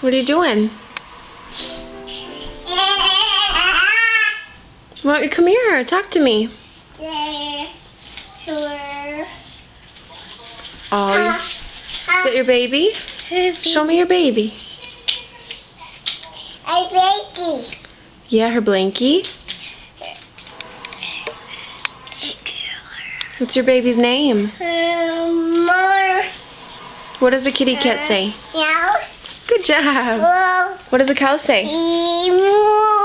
What are you doing? Why don't you come here? Talk to me. Oh, is that your baby? Show me your baby. A baby. Yeah, her blankie. What's your baby's name? More. What does a kitty cat say? Meow. Good job. Whoa. What does a cow say? Moo.